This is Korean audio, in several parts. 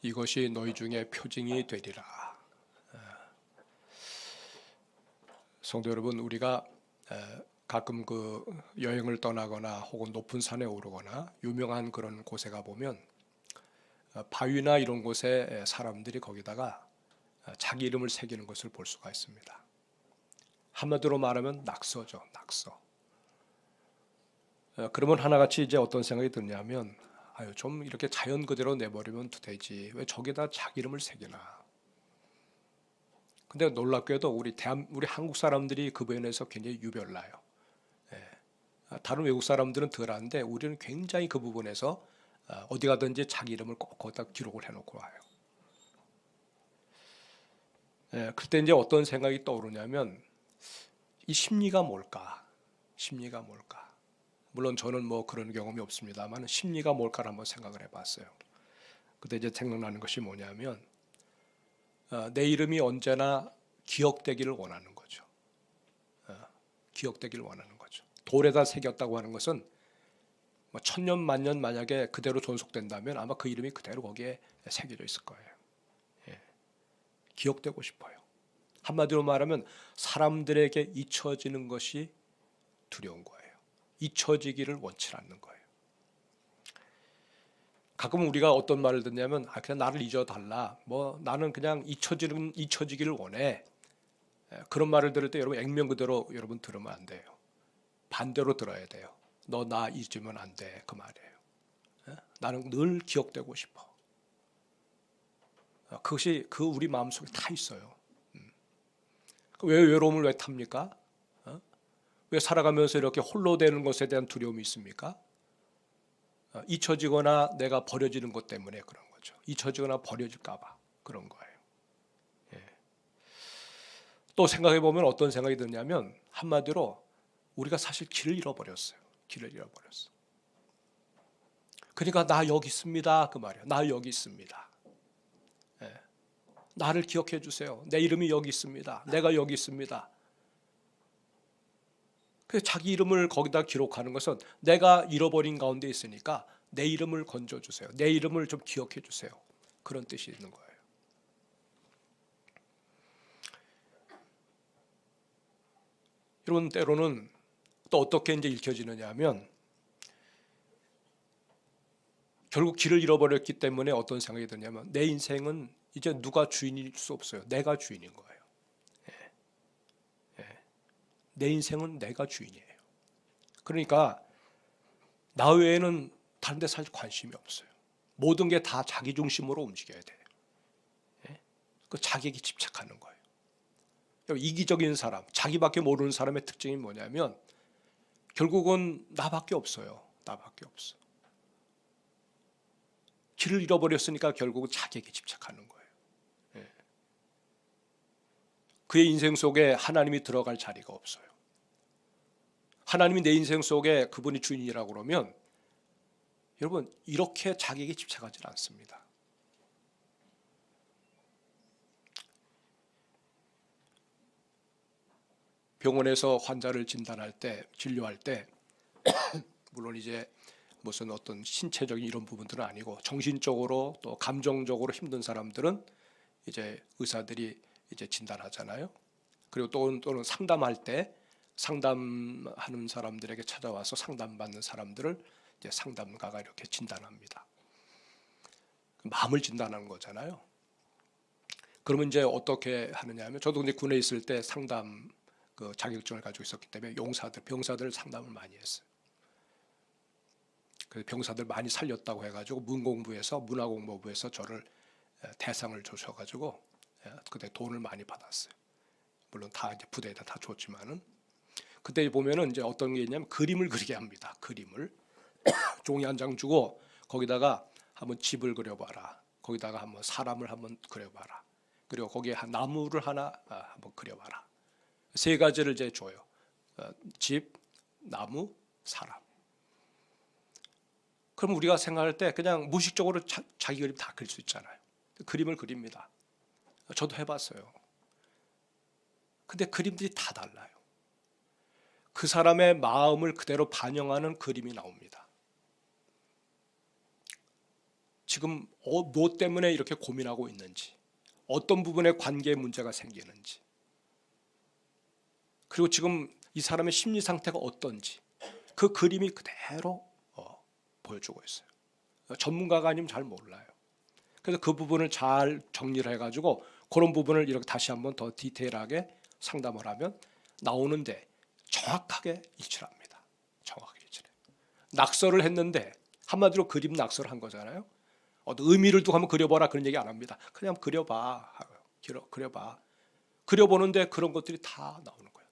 이것이 너희 중에 표징이 되리라. 성도 여러분, 우리가 가끔 그 여행을 떠나거나 혹은 높은 산에 오르거나 유명한 그런 곳에 가보면 바위나 이런 곳에 사람들이 거기다가 자기 이름을 새기는 것을 볼 수가 있습니다. 한마디로 말하면 낙서죠, 낙서. 그러면 하나같이 이제 어떤 생각이 드냐면, 아유, 좀 이렇게 자연 그대로 내버리면 되지. 왜 저기다 자기 이름을 새기나. 근데 놀랍게도 우리 한국 사람들이 그 부분에서 굉장히 유별나요. 다른 외국 사람들은 덜한데 우리는 굉장히 그 부분에서 어디 가든지 자기 이름을 꼭 거기다 기록을 해놓고 와요. 그때 이제 어떤 생각이 떠오르냐면 이 심리가 뭘까? 심리가 뭘까? 물론 저는 뭐 그런 경험이 없습니다만 심리가 뭘까를 한번 생각을 해봤어요. 그때 이제 생각나는 것이 뭐냐면 내 이름이 언제나 기억되기를 원하는 거죠. 기억되기를 원하는 거죠. 돌에다 새겼다고 하는 것은 뭐 천년 만년 만약에 그대로 존속된다면 아마 그 이름이 그대로 거기에 새겨져 있을 거예요. 기억되고 싶어요. 한마디로 말하면 사람들에게 잊혀지는 것이 두려운 거예요. 잊혀지기를 원치 않는 거예요. 가끔 우리가 어떤 말을 듣냐면 그냥 나를 잊어달라. 뭐 나는 그냥 잊혀지기를 원해. 그런 말을 들을 때 여러분 액면 그대로 여러분 들으면 안 돼요. 반대로 들어야 돼요. 너 나 잊으면 안 돼. 그 말이에요. 나는 늘 기억되고 싶어. 그것이 그 우리 마음속에 다 있어요. 왜 외로움을 왜 탑니까? 왜 살아가면서 이렇게 홀로 되는 것에 대한 두려움이 있습니까? 잊혀지거나 내가 버려지는 것 때문에 그런 거죠. 잊혀지거나 버려질까 봐 그런 거예요. 또 생각해 보면 어떤 생각이 드냐면 한마디로 우리가 사실 길을 잃어버렸어요. 길을 잃어버렸어. 그러니까 나 여기 있습니다. 그 말이에요. 나 여기 있습니다. 나를 기억해 주세요. 내 이름이 여기 있습니다. 내가 여기 있습니다. 그 자기 이름을 거기다 기록하는 것은 내가 잃어버린 가운데 있으니까 내 이름을 건져 주세요. 내 이름을 좀 기억해 주세요. 그런 뜻이 있는 거예요. 여러분 때로는 또 어떻게 이제 읽혀지느냐 하면 결국 길을 잃어버렸기 때문에 어떤 생각이 드냐면 내 인생은 이제 누가 주인일 수 없어요. 내가 주인인 거예요. 내 인생은 내가 주인이에요. 그러니까 나 외에는 다른 데 사실 관심이 없어요. 모든 게 다 자기 중심으로 움직여야 돼요. 그 자기에게 집착하는 거예요. 이기적인 사람, 자기밖에 모르는 사람의 특징이 뭐냐면 결국은 나밖에 없어요. 나밖에 없어. 길을 잃어버렸으니까 결국은 자기에게 집착하는 거예요. 그의 인생 속에 하나님이 들어갈 자리가 없어요. 하나님이 내 인생 속에 그분이 주인이라고 그러면 여러분 이렇게 자기에게 집착하지 않습니다. 병원에서 환자를 진단할 때, 진료할 때 물론 이제 무슨 어떤 신체적인 이런 부분들은 아니고 정신적으로 또 감정적으로 힘든 사람들은 이제 의사들이 이제 진단하잖아요. 그리고 또는 상담할 때 상담하는 사람들에게 찾아와서 상담받는 사람들을 이제 상담가가 이렇게 진단합니다. 마음을 진단하는 거잖아요. 그러면 이제 어떻게 하느냐 하면 저도 근데 군에 있을 때 상담 그 자격증을 가지고 있었기 때문에 병사들 상담을 많이 했어요. 그래서 병사들 많이 살렸다고 해가지고 문화공보부에서 저를 대상을 주셔가지고 그때 돈을 많이 받았어요. 물론 다 이제 부대에다 다 줬지만은 그때 보면은 이제 어떤 게 있냐면 그림을 그리게 합니다. 그림을 종이 한 장 주고 거기다가 한번 집을 그려봐라. 거기다가 한번 사람을 한번 그려봐라. 그리고 거기에 나무를 하나 한번 그려봐라. 세 가지를 이제 줘요. 집, 나무, 사람. 그럼 우리가 생각할 때 그냥 무의식적으로 자기 그림 다 그릴 수 있잖아요. 그림을 그립니다. 저도 해봤어요. 근데 그림들이 다 달라요. 그 사람의 마음을 그대로 반영하는 그림이 나옵니다. 지금 뭐 때문에 이렇게 고민하고 있는지, 어떤 부분에 관계에 문제가 생기는지, 그리고 지금 이 사람의 심리 상태가 어떤지 그 그림이 그대로 보여주고 있어요. 전문가가 아니면 잘 몰라요. 그래서 그 부분을 잘 정리를 해가지고 그런 부분을 이렇게 다시 한번 더 디테일하게 상담을 하면 나오는데 정확하게 일치를 합니다. 정확하게 일치를 해요. 낙서를 했는데 한마디로 그림 낙서를 한 거잖아요. 어떤 의미를 두고 한번 그려봐라 그런 얘기 안 합니다. 그냥 그려봐. 그려봐. 그려보는데 그런 것들이 다 나오는 거예요.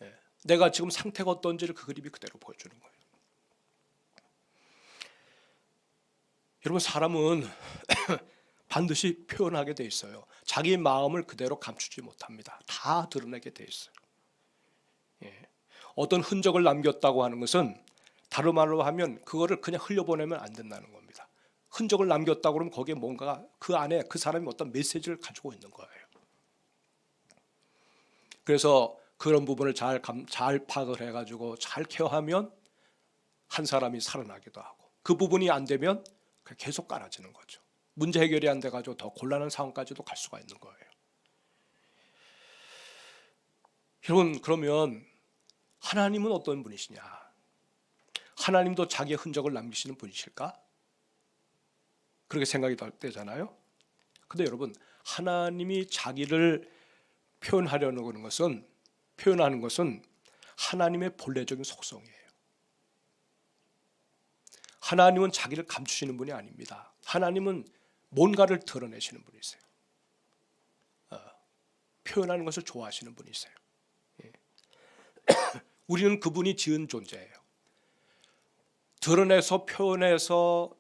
예. 내가 지금 상태가 어떤지를 그 그림이 그대로 보여주는 거예요. 여러분, 사람은 반드시 표현하게 돼 있어요. 자기 마음을 그대로 감추지 못합니다. 다 드러내게 돼 있어요. 예. 어떤 흔적을 남겼다고 하는 것은 다른 말로 하면 그거를 그냥 흘려보내면 안 된다는 겁니다. 흔적을 남겼다고 그러면 거기에 뭔가 그 안에 그 사람이 어떤 메시지를 가지고 있는 거예요. 그래서 그런 부분을 잘 파악을 해가지고 잘 케어하면 한 사람이 살아나기도 하고, 그 부분이 안 되면 계속 깔아지는 거죠. 문제 해결이 안 돼가지고 더 곤란한 상황까지도 갈 수가 있는 거예요. 여러분, 그러면 하나님은 어떤 분이시냐? 하나님도 자기의 흔적을 남기시는 분이실까? 그렇게 생각이 되잖아요. 근데 여러분, 하나님이 자기를 표현하는 것은 하나님의 본래적인 속성이에요. 하나님은 자기를 감추시는 분이 아닙니다. 하나님은 뭔가를 드러내시는 분이세요. 표현하는 것을 좋아하시는 분이세요. 예. 우리는 그분이 지은 존재예요. 드러내서 표현해서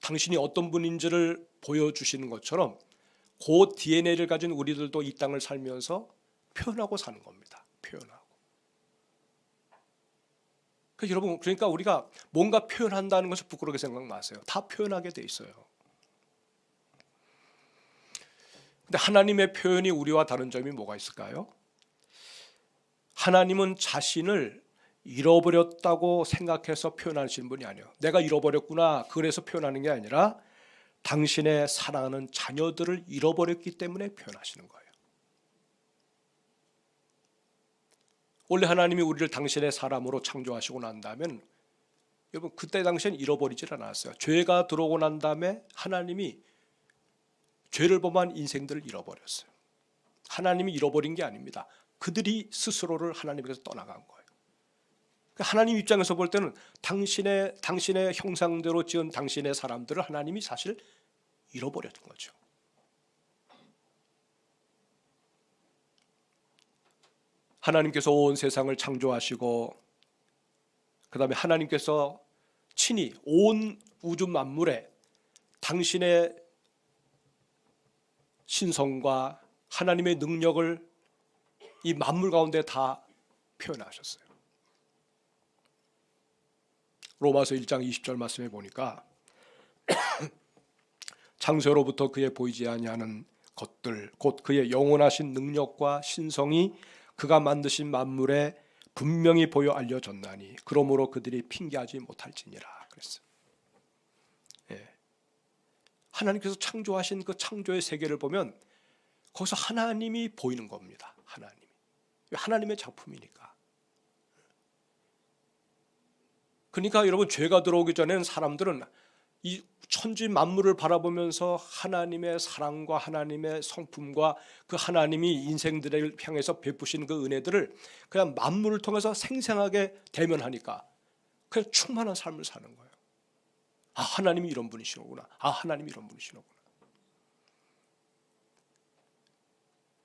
당신이 어떤 분인지를 보여주시는 것처럼 그 DNA를 가진 우리들도 이 땅을 살면서 표현하고 사는 겁니다. 표현하고. 여러분, 그러니까 우리가 뭔가 표현한다는 것을 부끄럽게 생각 마세요. 다 표현하게 돼 있어요. 근데 하나님의 표현이 우리와 다른 점이 뭐가 있을까요? 하나님은 자신을 잃어버렸다고 생각해서 표현하시는 분이 아니에요. 내가 잃어버렸구나 그래서 표현하는 게 아니라 당신의 사랑하는 자녀들을 잃어버렸기 때문에 표현하시는 거예요. 원래 하나님이 우리를 당신의 사람으로 창조하시고 난 다음엔 여러분 그때 당시엔 잃어버리질 않았어요. 죄가 들어오고 난 다음에 하나님이 죄를 범한 인생들을 잃어버렸어요. 하나님이 잃어버린 게 아닙니다. 그들이 스스로를 하나님께서 떠나간 거예요. 하나님 입장에서 볼 때는 당신의 형상대로 지은 당신의 사람들을 하나님이 사실 잃어버렸던 거죠. 하나님께서 온 세상을 창조하시고 그 다음에 하나님께서 친히 온 우주 만물에 당신의 신성과 하나님의 능력을 이 만물 가운데 다 표현하셨어요. 로마서 1장 20절 말씀에 보니까 창세로부터 그의 보이지 아니하는 것들 곧 그의 영원하신 능력과 신성이 그가 만드신 만물에 분명히 보여 알려졌나니 그러므로 그들이 핑계하지 못할지니라 그랬어요. 예. 하나님께서 창조하신 그 창조의 세계를 보면 거기서 하나님이 보이는 겁니다. 하나님의 작품이니까. 그러니까 여러분 죄가 들어오기 전에는 사람들은 이 천지 만물을 바라보면서 하나님의 사랑과 하나님의 성품과 그 하나님이 인생들을 향해서 베푸신 그 은혜들을 그냥 만물을 통해서 생생하게 대면하니까 그냥 충만한 삶을 사는 거예요. 아, 하나님이 이런 분이시구나. 아, 하나님이 이런 분이시구나.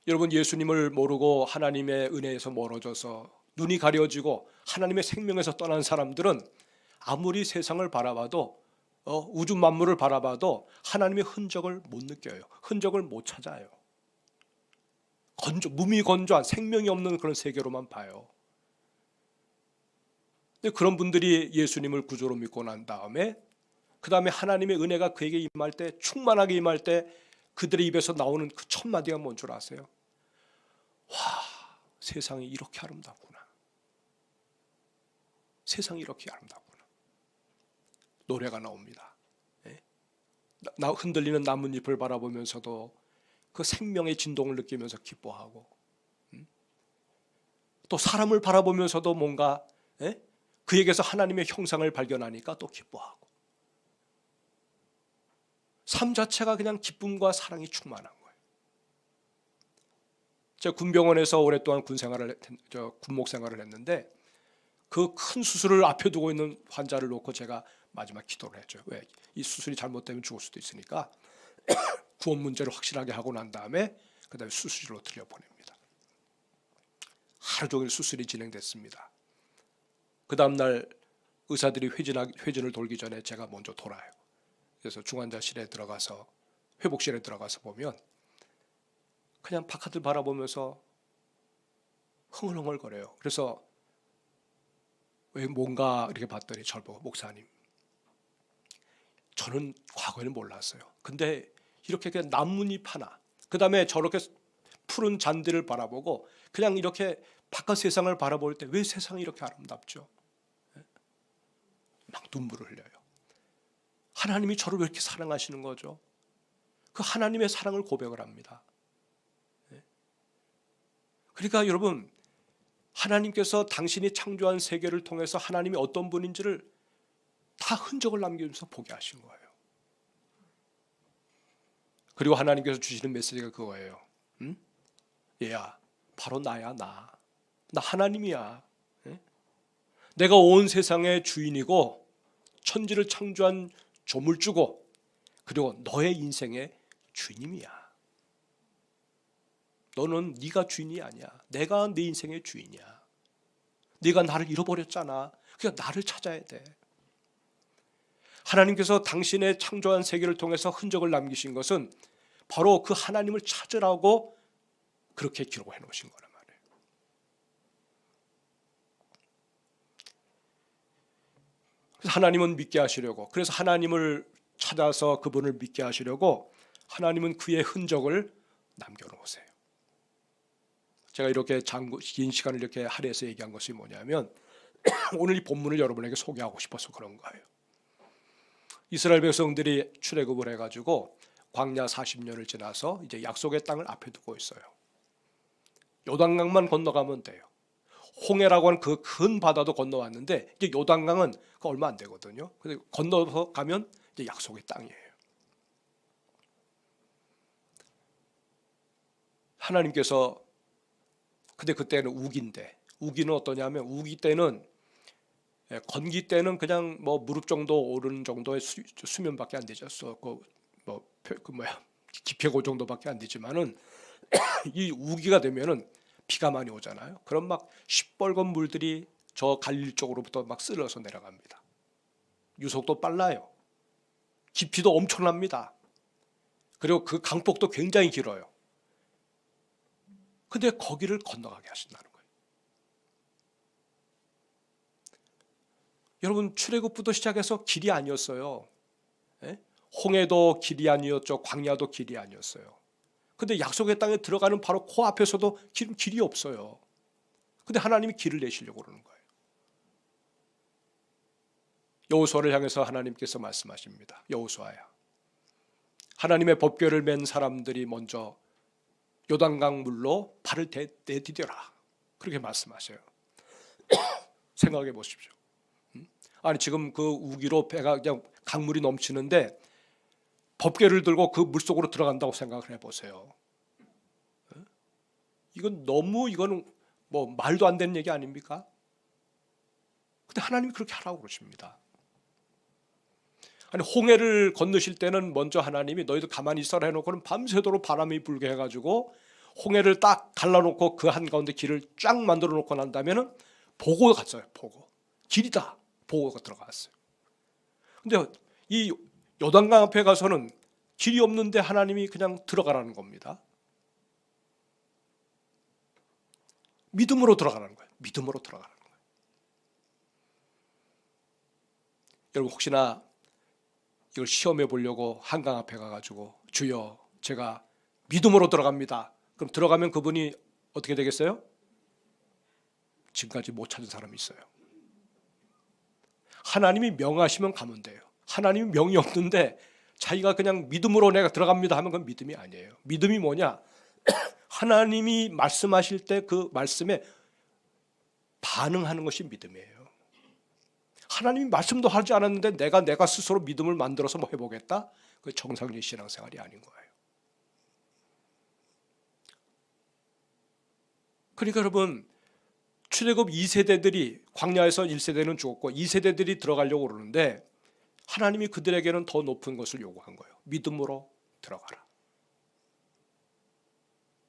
여러분, 예수님을 모르고 하나님의 은혜에서 멀어져서 눈이 가려지고 하나님의 생명에서 떠난 사람들은 아무리 세상을 바라봐도 우주 만물을 바라봐도 하나님의 흔적을 못 느껴요. 흔적을 못 찾아요. 무미건조한 생명이 없는 그런 세계로만 봐요. 근데 그런 분들이 예수님을 구주로 믿고 난 다음에 그 다음에 하나님의 은혜가 그에게 임할 때 충만하게 임할 때 그들의 입에서 나오는 그 첫 마디가 뭔 줄 아세요? 와, 세상이 이렇게 아름답구나. 세상이 이렇게 아름답구나. 노래가 나옵니다. 예? 흔들리는 나뭇잎을 바라보면서도 그 생명의 진동을 느끼면서 기뻐하고, 또 사람을 바라보면서도 뭔가 그에게서 하나님의 형상을 발견하니까 또 기뻐하고, 삶 자체가 그냥 기쁨과 사랑이 충만한 거예요. 제가 군병원에서 오랫동안 군목 생활을 했는데, 그 큰 수술을 앞에 두고 있는 환자를 놓고 제가 마지막 기도를 했죠. 왜? 이 수술이 잘못되면 죽을 수도 있으니까 구원 문제를 확실하게 하고 난 다음에 그 다음에 수술실로 들여보냅니다. 하루 종일 수술이 진행됐습니다. 그 다음날 의사들이 회진을 돌기 전에 제가 먼저 돌아요. 그래서 중환자실에 들어가서, 회복실에 들어가서 보면 그냥 바깥을 바라보면서 흥얼흥얼거려요. 그래서 왜 뭔가 이렇게 봤더니 저를 보고, 목사님, 저는 과거에는 몰랐어요. 근데 이렇게 그냥 나뭇잎 하나, 그 다음에 저렇게 푸른 잔디를 바라보고 그냥 이렇게 바깥 세상을 바라볼 때 왜 세상이 이렇게 아름답죠? 막 눈물을 흘려요. 하나님이 저를 왜 이렇게 사랑하시는 거죠? 그 하나님의 사랑을 고백을 합니다. 그러니까 여러분, 하나님께서 당신이 창조한 세계를 통해서 하나님이 어떤 분인지를 다 흔적을 남기면서 보게 하신 거예요. 그리고 하나님께서 주시는 메시지가 그거예요. 얘야, 바로 나야. 나 하나님이야. 내가 온 세상의 주인이고 천지를 창조한 조물주고, 그리고 너의 인생의 주님이야. 너는 네가 주인이 아니야. 내가 네 인생의 주인이야. 네가 나를 잃어버렸잖아. 그러니까 나를 찾아야 돼. 하나님께서 당신의 창조한 세계를 통해서 흔적을 남기신 것은 바로 그 하나님을 찾으라고 그렇게 기록해 놓으신 거란 말이에요. 그래서 하나님은 믿게 하시려고, 그래서 하나님을 찾아서 그분을 믿게 하시려고 하나님은 그의 흔적을 남겨놓으세요. 제가 이렇게 긴 시간을 이렇게 할애해서 얘기한 것이 뭐냐면 오늘 이 본문을 여러분에게 소개하고 싶어서 그런 거예요. 이스라엘 백성들이 출애굽을 해가지고 광야 40년을 지나서 이제 약속의 땅을 앞에 두고 있어요. 요단강만 건너가면 돼요. 홍해라고 하는 그 큰 바다도 건너왔는데 이제 요단강은 그 얼마 안 되거든요. 근데 건너서 가면 이제 약속의 땅이에요. 하나님께서, 근데 그때는 우기인데, 우기는 어떠냐면 우기 때는, 건기 때는 그냥 뭐 무릎 정도 오르는 정도의 수면밖에 안 되죠. 기표고 정도밖에 안 되지만은 이 우기가 되면은 비가 많이 오잖아요. 그럼 막 시뻘건 물들이 저 갈릴 쪽으로부터 막 쓸려서 내려갑니다. 유속도 빨라요. 깊이도 엄청납니다. 그리고 그 강폭도 굉장히 길어요. 근데 거기를 건너가게 하신다는 거예요. 여러분, 출애굽부터 시작해서 길이 아니었어요. 홍해도 길이 아니었죠. 광야도 길이 아니었어요. 근데 약속의 땅에 들어가는 바로 그 앞에서도 길이 없어요. 근데 하나님이 길을 내시려고 그러는 거예요. 여호수아를 향해서 하나님께서 말씀하십니다. 여호수아야, 하나님의 법궤를 맨 사람들이 먼저 요단강 물로 발을 내디뎌라. 그렇게 말씀하셔요. 생각해 보십시오. 아니 지금 그 우기로 배가 그냥 강물이 넘치는데 법궤를 들고 그 물속으로 들어간다고 생각을 해보세요. 이거는 뭐 말도 안 되는 얘기 아닙니까? 근데 하나님이 그렇게 하라고 그러십니다. 아니 홍해를 건너실 때는 먼저 하나님이 너희들 가만히 있어라 해놓고는 밤새도록 바람이 불게 해가지고 홍해를 딱 갈라놓고 그 한가운데 길을 쫙 만들어 놓고 난 다음에는 보고 갔어요. 보고 길이다 보고 들어갔어요. 근데 이 요단강 앞에 가서는 길이 없는데 하나님이 그냥 들어가라는 겁니다. 믿음으로 들어가라는 거예요. 믿음으로 들어가라는 거예요. 여러분 혹시나 이걸 시험해 보려고 한강 앞에 가가지고 주여 제가 믿음으로 들어갑니다. 그럼 들어가면 그분이 어떻게 되겠어요? 지금까지 못 찾은 사람이 있어요. 하나님이 명하시면 가면 돼요. 하나님이 명이 없는데 자기가 그냥 믿음으로 내가 들어갑니다 하면 그건 믿음이 아니에요. 믿음이 뭐냐? 하나님이 말씀하실 때 그 말씀에 반응하는 것이 믿음이에요. 하나님이 말씀도 하지 않았는데 내가 스스로 믿음을 만들어서 뭐 해보겠다? 그 정상적인 신앙생활이 아닌 거예요. 그러니까 여러분, 출애굽 2세대들이 광야에서 1세대는 죽었고 2세대들이 들어가려고 그러는데 하나님이 그들에게는 더 높은 것을 요구한 거예요. 믿음으로 들어가라.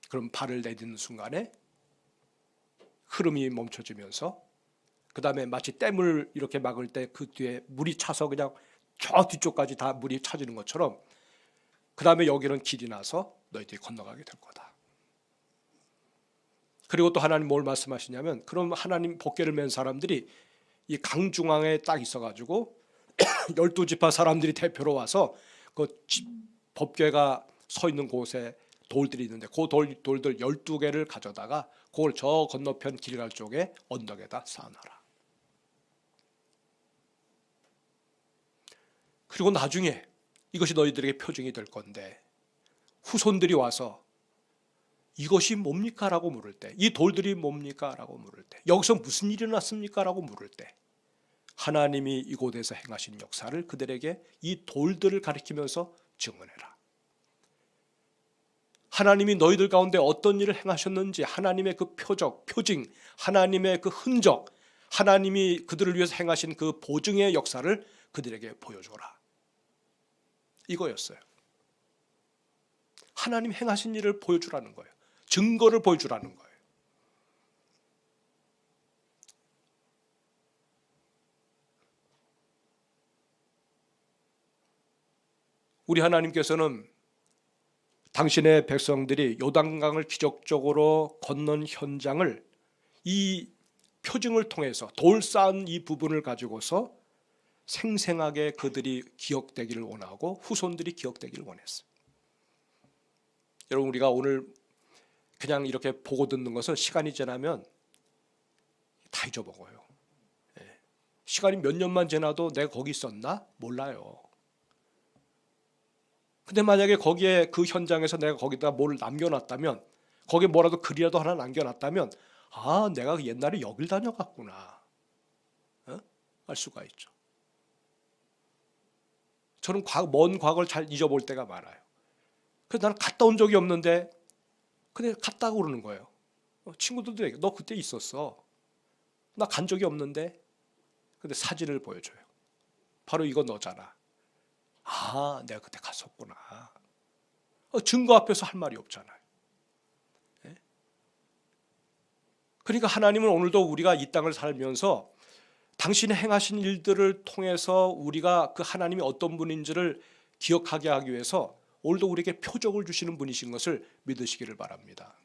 그럼 발을 내딛는 순간에 흐름이 멈춰지면서 그 다음에 마치 댐을 이렇게 막을 때 그 뒤에 물이 차서 그냥 저 뒤쪽까지 다 물이 차지는 것처럼 그 다음에 여기는 길이 나서 너희들이 건너가게 될 거다. 그리고 또 하나님 뭘 말씀하시냐면 그럼 하나님 법궤를 맨 사람들이 이 강 중앙에 딱 있어가지고 12지파 사람들이 대표로 와서 그 법궤가 서 있는 곳에 돌들이 있는데 그 돌들 12개를 가져다가 그걸 저 건너편 길갈 쪽에 언덕에다 쌓아놔라. 그리고 나중에 이것이 너희들에게 표징이 될 건데 후손들이 와서 이것이 뭡니까? 라고 물을 때, 이 돌들이 뭡니까? 라고 물을 때, 여기서 무슨 일이 났습니까? 라고 물을 때 하나님이 이곳에서 행하신 역사를 그들에게 이 돌들을 가리키면서 증언해라. 하나님이 너희들 가운데 어떤 일을 행하셨는지 하나님의 그 표적, 표징, 하나님의 그 흔적, 하나님이 그들을 위해서 행하신 그 보증의 역사를 그들에게 보여줘라. 이거였어요. 하나님 행하신 일을 보여주라는 거예요. 증거를 보여주라는 거예요. 우리 하나님께서는 당신의 백성들이 요단강을 기적적으로 건넌 현장을 이 표징을 통해서 돌 쌓은 이 부분을 가지고서 생생하게 그들이 기억되기를 원하고 후손들이 기억되기를 원했어요. 여러분, 우리가 오늘 그냥 이렇게 보고 듣는 것은 시간이 지나면 다 잊어먹어요. 시간이 몇 년만 지나도 내가 거기 있었나? 몰라요. 근데 만약에 거기에 그 현장에서 내가 거기다 뭘 남겨놨다면, 거기에 뭐라도 글이라도 하나 남겨놨다면, 아, 내가 옛날에 여길 다녀갔구나. 알 수가 있죠. 저는 먼 과거를 잘 잊어볼 때가 많아요. 그래서 나는 갔다 온 적이 없는데 근데 갔다고 그러는 거예요. 친구들도 얘기해. 너 그때 있었어. 나 간 적이 없는데. 근데 사진을 보여줘요. 바로 이거 너잖아. 아, 내가 그때 갔었구나. 증거 앞에서 할 말이 없잖아요. 그러니까 하나님은 오늘도 우리가 이 땅을 살면서 당신이 행하신 일들을 통해서 우리가 그 하나님이 어떤 분인지를 기억하게 하기 위해서 오늘도 우리에게 표적을 주시는 분이신 것을 믿으시기를 바랍니다.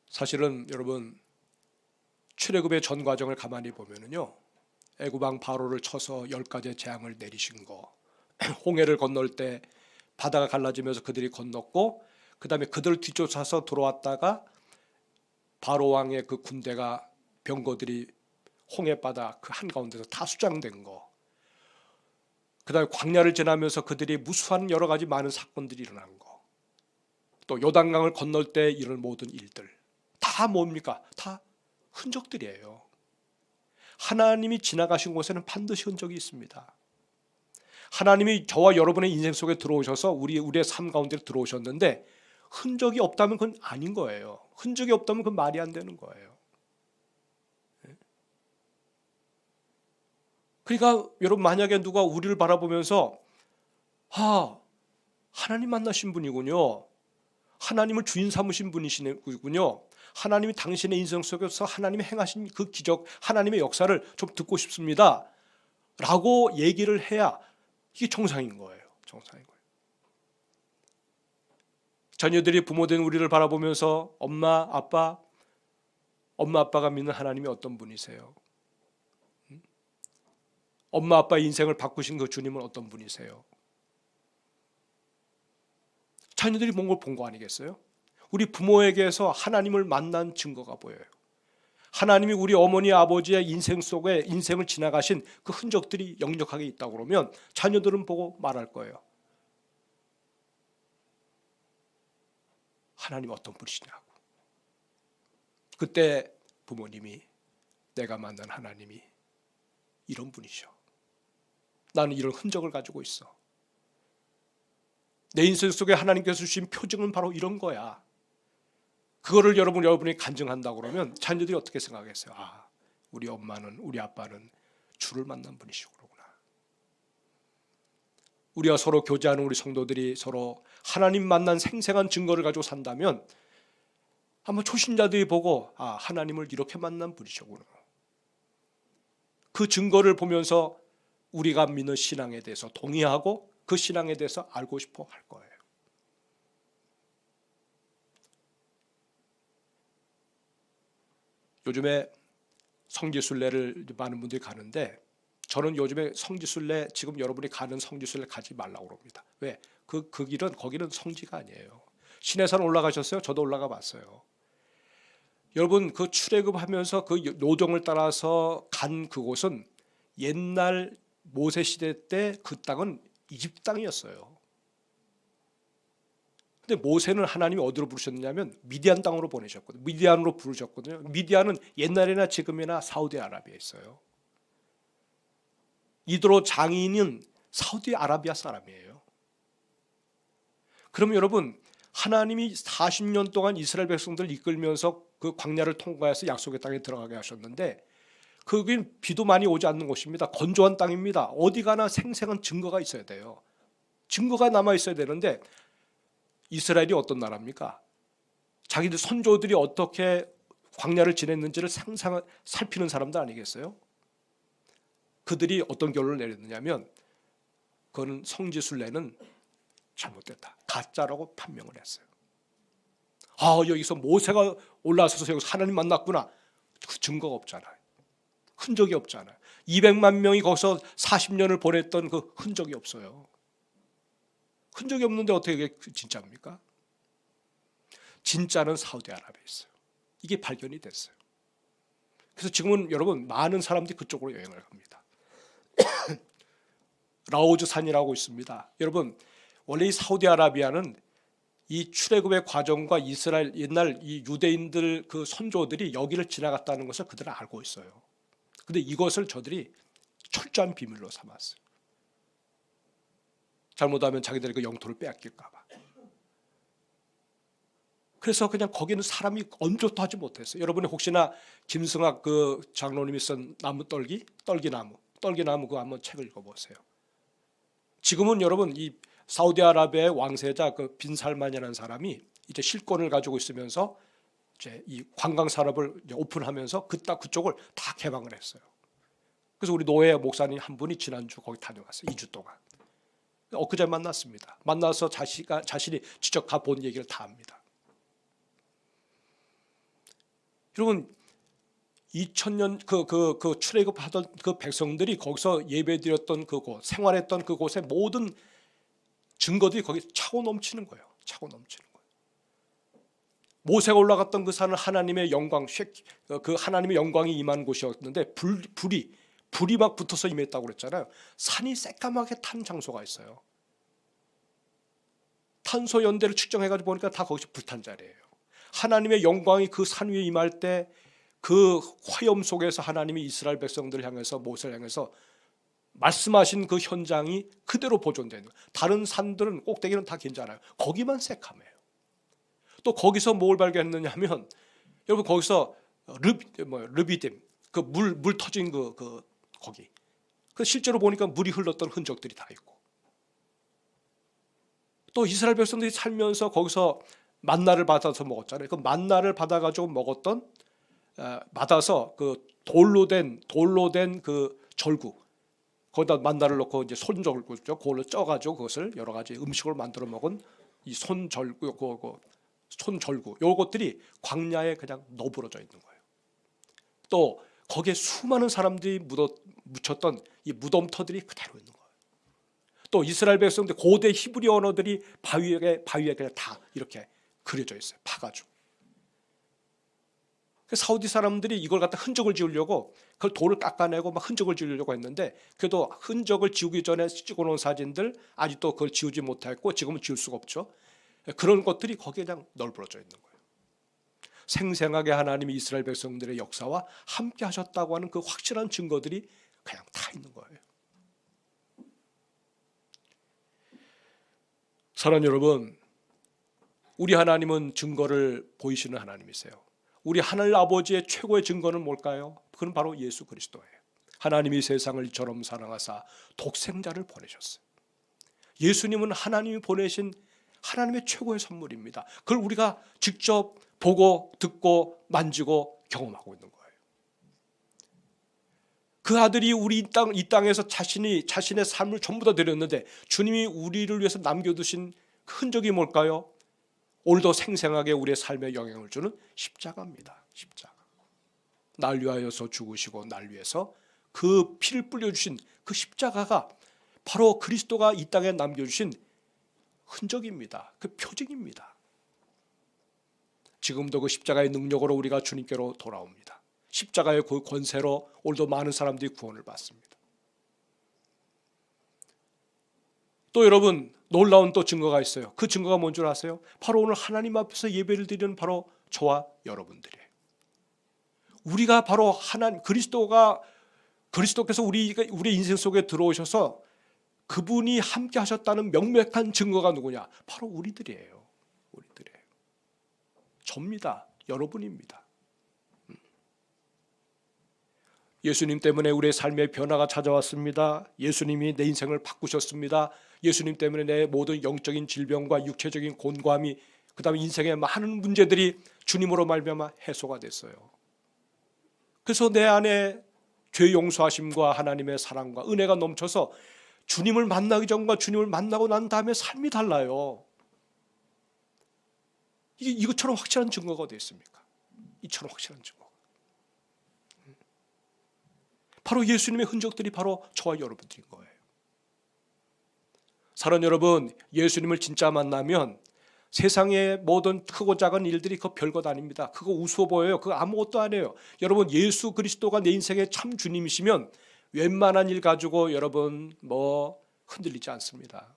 사실은 여러분, 출애굽의 전 과정을 가만히 보면은요, 애굽 왕 바로를 쳐서 10가지의 재앙을 내리신 거, 홍해를 건널 때 바다가 갈라지면서 그들이 건넜고, 그 다음에 그들을 뒤쫓아서 들어왔다가 바로 왕의 그 군대가 병거들이 홍해바다 그 한가운데서 다 수장된 거, 그 다음에 광야를 지나면서 그들이 무수한 여러 가지 많은 사건들이 일어난 거, 또 요단강을 건널 때 이런 모든 일들 다 뭡니까? 다 흔적들이에요. 하나님이 지나가신 곳에는 반드시 흔적이 있습니다. 하나님이 저와 여러분의 인생 속에 들어오셔서 우리의 삶 가운데 들어오셨는데 흔적이 없다면 그건 아닌 거예요. 흔적이 없다면 그건 말이 안 되는 거예요. 그러니까 여러분, 만약에 누가 우리를 바라보면서 하나님 만나신 분이군요. 하나님을 주인 삼으신 분이시군요. 하나님이 당신의 인생 속에서 하나님이 행하신 그 기적, 하나님의 역사를 좀 듣고 싶습니다 라고 얘기를 해야 이게 정상인 거예요. 정상인 거예요. 자녀들이 부모된 우리를 바라보면서 엄마 아빠가 믿는 하나님이 어떤 분이세요? 엄마 아빠의 인생을 바꾸신 그 주님은 어떤 분이세요? 자녀들이 뭔 걸 본 거 아니겠어요? 우리 부모에게서 하나님을 만난 증거가 보여요. 하나님이 우리 어머니 아버지의 인생 속에 인생을 지나가신 그 흔적들이 역력하게 있다고 그러면 자녀들은 보고 말할 거예요. 하나님 어떤 분이시냐고. 그때 부모님이 내가 만난 하나님이 이런 분이셔. 나는 이런 흔적을 가지고 있어. 내 인생 속에 하나님께서 주신 표징은 바로 이런 거야. 그거를 여러분이 간증한다고 그러면 자녀들이 어떻게 생각하겠어요? 아, 우리 엄마는, 우리 아빠는 주를 만난 분이시구나. 우리가 서로 교제하는 우리 성도들이 서로 하나님 만난 생생한 증거를 가지고 산다면 아마 초신자들이 보고 아, 하나님을 이렇게 만난 분이시구나. 그 증거를 보면서 우리가 믿는 신앙에 대해서 동의하고 그 신앙에 대해서 알고 싶어 할 거예요. 요즘에 성지순례를 많은 분들이 가는데 저는 요즘에 성지순례 지금 여러분이 가는 성지순례 가지 말라고 그럽니다. 왜? 그 길은 거기는 성지가 아니에요. 시내산 올라가셨어요? 저도 올라가 봤어요. 여러분 그 출애굽하면서 그 노정을 따라서 간 그곳은 옛날 모세 시대 때 그 땅은 이집트 땅이었어요. 근데 모세는 하나님이 어디로 부르셨냐면 미디안 땅으로 보내셨거든요. 미디안으로 부르셨거든요. 미디안은 옛날이나 지금이나 사우디아라비아에 있어요. 이드로 장인은 사우디아라비아 사람이에요. 그럼 여러분 하나님이 40년 동안 이스라엘 백성들을 이끌면서 그 광야를 통과해서 약속의 땅에 들어가게 하셨는데 거긴 비도 많이 오지 않는 곳입니다. 건조한 땅입니다. 어디 가나 생생한 증거가 있어야 돼요. 증거가 남아 있어야 되는데 이스라엘이 어떤 나라입니까? 자기들 선조들이 어떻게 광야를 지냈는지를 살피는 사람들 아니겠어요? 그들이 어떤 결론을 내렸느냐면 그거는 성지순례는 잘못됐다. 가짜라고 판명을 했어요. 아, 여기서 모세가 올라서서 여기서 하나님 만났구나. 그 증거가 없잖아요. 흔적이 없잖아요. 200만 명이 거기서 40년을 보냈던 그 흔적이 없어요. 흔적이 없는데 어떻게 그게 진짜입니까? 진짜는 사우디아라비아에 있어요. 이게 발견이 됐어요. 그래서 지금은 여러분 많은 사람들이 그쪽으로 여행을 갑니다. 라오즈 산이라고 있습니다. 여러분 원래 이 사우디아라비아는 이 출애굽의 과정과 이스라엘 옛날 이 유대인들 그 선조들이 여기를 지나갔다는 것을 그들은 알고 있어요. 근데 이것을 저들이 철저한 비밀로 삼았어요. 잘못하면 자기들의 그 영토를 빼앗길까 봐. 그래서 그냥 거기는 사람이 엄조도 하지 못했어요. 여러분이 혹시나 김승학 그 장로님이 쓴 나무 떨기나무 그 한번 책을 읽어보세요. 지금은 여러분 이 사우디아라비아의 왕세자 그 빈 살만이라는 사람이 이제 실권을 가지고 있으면서 이제 이 관광 산업을 오픈하면서 그쪽을 다 개방을 했어요. 그래서 우리 노예 목사님 한 분이 지난주 거기 다녀왔어요. 2주 동안. 엊그제 만났습니다. 만나서 자신이 직접 가본 얘기를 다 합니다. 여러분 2000년 그 출애굽하던 그 백성들이 거기서 예배드렸던 그곳, 생활했던 그곳의 모든 증거들이 거기 차고 넘치는 거예요. 차고 넘치는 거예요. 모세가 올라갔던 그 산은 하나님의 영광, 그 하나님의 영광이 임한 곳이었는데 불이 막 붙어서 임했다고 그랬잖아요. 산이 새까맣게 탄 장소가 있어요. 탄소 연대를 측정해가지고 보니까 다 거기서 불탄 자리예요. 하나님의 영광이 그 산 위에 임할 때 그 화염 속에서 하나님이 이스라엘 백성들을 향해서 모세를 향해서 말씀하신 그 현장이 그대로 보존되는 거예요. 다른 산들은 꼭대기는 다 괜찮아요. 거기만 새카매요. 또 거기서 뭘 발견했느냐 하면 여러분 거기서 르비딤 그 물 터진 거기 그 실제로 보니까 물이 흘렀던 흔적들이 다 있고 또 이스라엘 백성들이 살면서 거기서 만나를 받아서 먹었잖아요. 그 만나를 받아가지고 받아서 그 돌로 된 그 절구 거기다 만나를 넣고 이제 손절구죠. 그걸로 쪄가지고 그것을 여러 가지 음식으로 만들어 먹은 이 손절구 요것들이 광야에 그냥 너부러져 있는 거예요. 또 거기에 수많은 사람들이 묻혔던 이 무덤터들이 그대로 있는 거예요. 또 이스라엘 백성들 고대 히브리 언어들이 바위에 그냥 다 이렇게 그려져 있어요. 파가지고. 사우디 사람들이 이걸 갖다 흔적을 지우려고 그걸 돌을 깎아내고 막 흔적을 지우려고 했는데, 그래도 흔적을 지우기 전에 찍어놓은 사진들 아직도 그걸 지우지 못했고 지금은 지울 수가 없죠. 그런 것들이 거기에 그냥 널브러져 있는 거예요. 생생하게 하나님이 이스라엘 백성들의 역사와 함께 하셨다고 하는 그 확실한 증거들이 그냥 다 있는 거예요. 사랑하는 여러분, 우리 하나님은 증거를 보이시는 하나님이세요. 우리 하늘 아버지의 최고의 증거는 뭘까요? 그건 바로 예수 그리스도예요. 하나님이 세상을 이처럼 사랑하사 독생자를 보내셨어요. 예수님은 하나님이 보내신 하나님의 최고의 선물입니다. 그걸 우리가 직접 보고 듣고 만지고 경험하고 있는 거예요. 그 아들이 우리 이 땅에서 자신의 삶을 전부 다 드렸는데, 주님이 우리를 위해서 남겨두신 그 흔적이 뭘까요? 오늘도 생생하게 우리의 삶에 영향을 주는 십자가입니다. 십자가. 날 위하여서 죽으시고 날 위해서 그 피를 뿌려주신 그 십자가가 바로 그리스도가 이 땅에 남겨주신 흔적입니다. 그 표징입니다. 지금도 그 십자가의 능력으로 우리가 주님께로 돌아옵니다. 십자가의 그 권세로 오늘도 많은 사람들이 구원을 받습니다. 또 여러분, 놀라운 또 증거가 있어요. 그 증거가 뭔 줄 아세요? 바로 오늘 하나님 앞에서 예배를 드리는 바로 저와 여러분들이에요. 우리가 바로 하나님 그리스도께서 우리 인생 속에 들어오셔서 그분이 함께 하셨다는 명백한 증거가 누구냐? 바로 우리들이에요. 우리들이에요. 접니다. 여러분입니다. 예수님 때문에 우리의 삶의 변화가 찾아왔습니다. 예수님이 내 인생을 바꾸셨습니다. 예수님 때문에 내 모든 영적인 질병과 육체적인 곤고함이, 그 다음에 인생의 많은 문제들이 주님으로 말미암아 해소가 됐어요. 그래서 내 안에 죄 용서하심과 하나님의 사랑과 은혜가 넘쳐서 주님을 만나기 전과 주님을 만나고 난 다음에 삶이 달라요. 이것처럼 확실한 증거가 어디 있습니까? 이처럼 확실한 증거. 바로 예수님의 흔적들이 바로 저와 여러분들인 거예요. 사랑하는 여러분, 예수님을 진짜 만나면 세상의 모든 크고 작은 일들이 그거 별것 아닙니다. 그거 우스워 보여요. 그거 아무것도 아니에요. 여러분, 예수 그리스도가 내 인생의 참 주님이시면 웬만한 일 가지고 여러분 흔들리지 않습니다.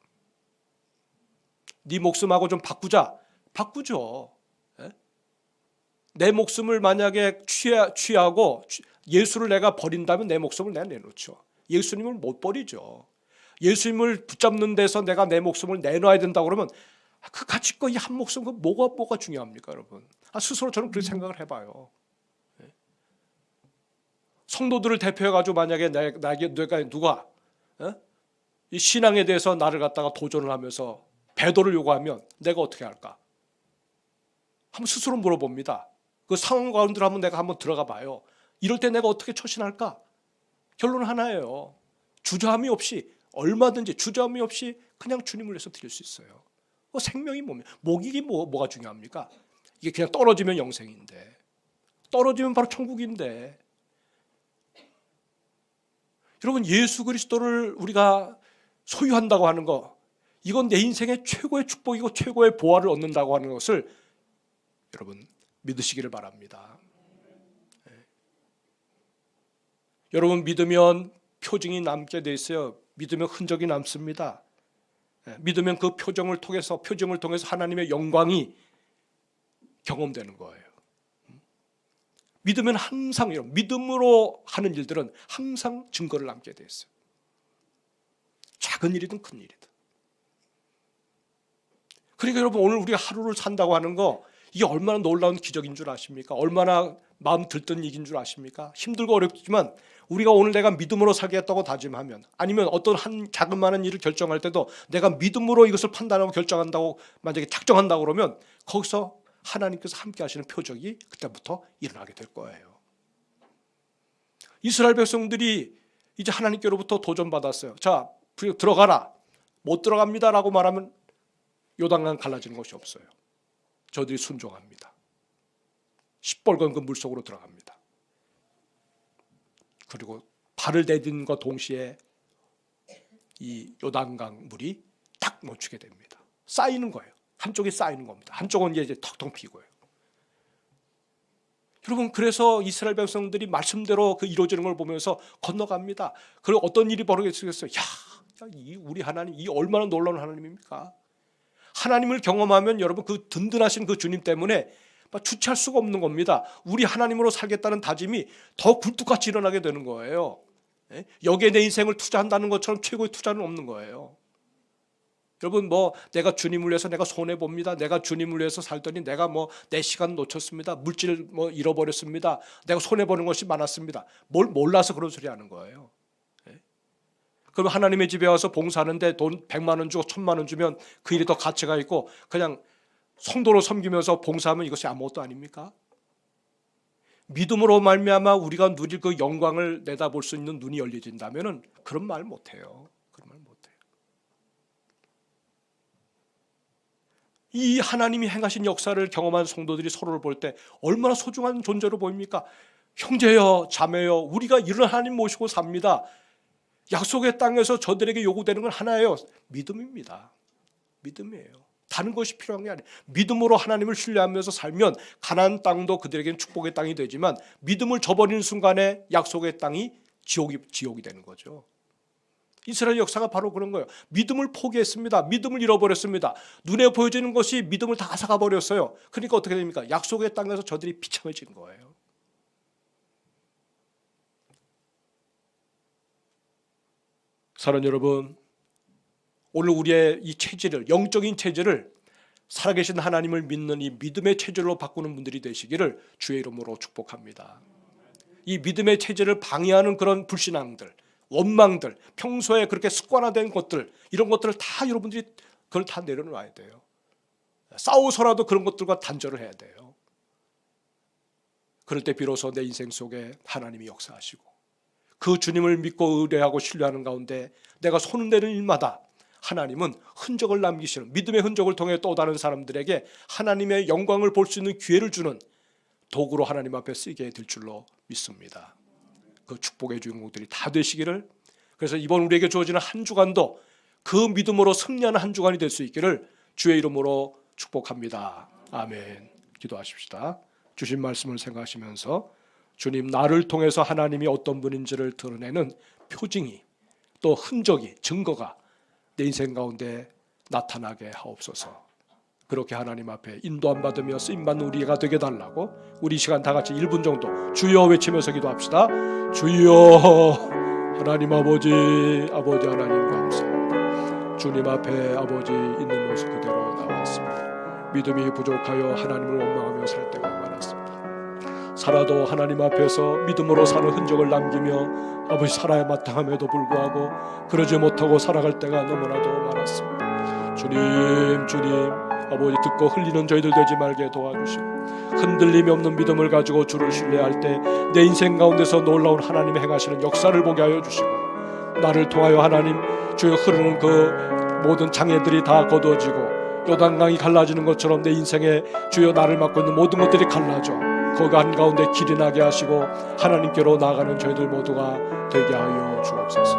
네 목숨하고 좀 바꾸죠. 내 목숨을 만약에 취하고 예수를 내가 버린다면 내 목숨을 내가 내놓죠. 예수님을 못 버리죠. 예수님을 붙잡는 데서 내가 내 목숨을 내놔야 된다고 그러면 그 가치과 이 한 목숨, 그 뭐가 중요합니까, 여러분? 스스로 저는 그렇게 생각을 해봐요. 성도들을 대표해가지고 만약에 내가 누가 이 신앙에 대해서 나를 갖다가 도전을 하면서 배도를 요구하면 내가 어떻게 할까? 한번 스스로 물어봅니다. 그 상황 가운데로 내가 한번 들어가 봐요. 이럴 때 내가 어떻게 처신할까? 결론은 하나예요. 주저함이 없이, 얼마든지 주저함이 없이 그냥 주님을 위해서 드릴 수 있어요. 생명이 목이기 뭐가 중요합니까? 이게 그냥 떨어지면 영생인데, 떨어지면 바로 천국인데. 여러분, 예수 그리스도를 우리가 소유한다고 하는 거, 이건 내 인생의 최고의 축복이고 최고의 보화를 얻는다고 하는 것을 여러분 믿으시기를 바랍니다. 여러분, 믿으면 표징이 남게 돼 있어요. 믿으면 흔적이 남습니다. 믿으면 그 표징을 통해서 하나님의 영광이 경험되는 거예요. 믿으면 항상, 믿음으로 하는 일들은 항상 증거를 남게 돼 있어요. 작은 일이든 큰 일이든. 그러니까 여러분, 오늘 우리가 하루를 산다고 하는 거, 이게 얼마나 놀라운 기적인 줄 아십니까? 얼마나 마음 들뜬 얘기인 줄 아십니까? 힘들고 어렵지만 우리가 오늘 내가 믿음으로 살겠다고 다짐하면, 아니면 어떤 한 자그마한 일을 결정할 때도 내가 믿음으로 이것을 판단하고 결정한다고 만약에 작정한다고 그러면 거기서 하나님께서 함께 하시는 표적이 그때부터 일어나게 될 거예요. 이스라엘 백성들이 이제 하나님께로부터 도전받았어요. 자, 들어가라. 못 들어갑니다라고 말하면 요단강 갈라지는 것이 없어요. 저들이 순종합니다. 시뻘건 그 물속으로 들어갑니다. 그리고 발을 내딛는과 동시에 이 요단강 물이 딱 멈추게 됩니다. 쌓이는 거예요. 한쪽이 쌓이는 겁니다. 한쪽은 이제 턱턱 피고요. 여러분, 그래서 이스라엘 백성들이 말씀대로 그 이루어지는 걸 보면서 건너갑니다. 그리고 어떤 일이 벌어지겠어요? 우리 하나님, 이 얼마나 놀라운 하나님입니까? 하나님을 경험하면 여러분, 그 든든하신 그 주님 때문에 주체할 수가 없는 겁니다. 우리 하나님으로 살겠다는 다짐이 더 굴뚝같이 일어나게 되는 거예요. 여기에 내 인생을 투자한다는 것처럼 최고의 투자는 없는 거예요. 여러분, 내가 주님을 위해서 내가 손해 봅니다. 내가 주님을 위해서 살더니 내가 내 시간 놓쳤습니다. 물질 잃어버렸습니다. 내가 손해 보는 것이 많았습니다. 뭘 몰라서 그런 소리 하는 거예요. 그럼 하나님의 집에 와서 봉사하는데 돈 100만 원 주고 1000만 원 주면 그 일이 더 가치가 있고, 그냥 성도로 섬기면서 봉사하면 이것이 아무것도 아닙니까? 믿음으로 말미암아 우리가 누릴 그 영광을 내다볼 수 있는 눈이 열려진다면은 그런 말 못해요. 그런 말 못해요. 이 하나님이 행하신 역사를 경험한 성도들이 서로를 볼 때 얼마나 소중한 존재로 보입니까? 형제여, 자매여, 우리가 이런 하나님 모시고 삽니다. 약속의 땅에서 저들에게 요구되는 건 하나예요. 믿음입니다. 믿음이에요. 다른 것이 필요한 게 아니에요. 믿음으로 하나님을 신뢰하면서 살면 가나안 땅도 그들에게는 축복의 땅이 되지만, 믿음을 저버리는 순간에 약속의 땅이 지옥이 되는 거죠. 이스라엘 역사가 바로 그런 거예요. 믿음을 포기했습니다. 믿음을 잃어버렸습니다. 눈에 보여지는 것이 믿음을 다 앗아가 버렸어요. 그러니까 어떻게 됩니까? 약속의 땅에서 저들이 비참해진 거예요. 사랑하는 여러분, 오늘 우리의 이 체질을, 영적인 체질을 살아계신 하나님을 믿는 이 믿음의 체질로 바꾸는 분들이 되시기를 주의 이름으로 축복합니다. 이 믿음의 체질을 방해하는 그런 불신앙들, 원망들, 평소에 그렇게 습관화된 것들, 이런 것들을 다 여러분들이 그걸 다 내려놔야 돼요. 싸워서라도 그런 것들과 단절을 해야 돼요. 그럴 때 비로소 내 인생 속에 하나님이 역사하시고, 그 주님을 믿고 의뢰하고 신뢰하는 가운데 내가 손대는 일마다 하나님은 흔적을 남기시는, 믿음의 흔적을 통해 또 다른 사람들에게 하나님의 영광을 볼 수 있는 기회를 주는 도구로 하나님 앞에 쓰게 될 줄로 믿습니다. 그 축복의 주인공들이 다 되시기를, 그래서 이번 우리에게 주어지는 한 주간도 그 믿음으로 승리하는 한 주간이 될 수 있기를 주의 이름으로 축복합니다. 아멘. 기도하십시다. 주신 말씀을 생각하시면서 주님, 나를 통해서 하나님이 어떤 분인지를 드러내는 표징이, 또 흔적이, 증거가 내 인생 가운데 나타나게 하옵소서. 그렇게 하나님 앞에 인도함 받으며 쓰임받는 우리가 되게 달라고 우리 시간 다 같이 1분 정도 주여 외치면서 기도합시다. 주여, 하나님 아버지 하나님 감사합니다. 주님 앞에 아버지 있는 모습 그대로 나왔습니다. 믿음이 부족하여 하나님을 원망하며 살 때가 많았습니다. 살아도 하나님 앞에서 믿음으로 사는 흔적을 남기며 아버지 살아야 마땅함에도 불구하고 그러지 못하고 살아갈 때가 너무나도 많았습니다. 주님 아버지, 듣고 흘리는 저희들 되지 말게 도와주시고, 흔들림이 없는 믿음을 가지고 주를 신뢰할 때 내 인생 가운데서 놀라운 하나님의 행하시는 역사를 보게 하여 주시고, 나를 통하여 하나님 주여 흐르는 그 모든 장애들이 다 거두어지고 요단강이 갈라지는 것처럼 내 인생에 주여 나를 맡고 있는 모든 것들이 갈라져 그 한가운데 길이 나게 하시고 하나님께로 나아가는 저희들 모두가 되게 하여 주옵소서.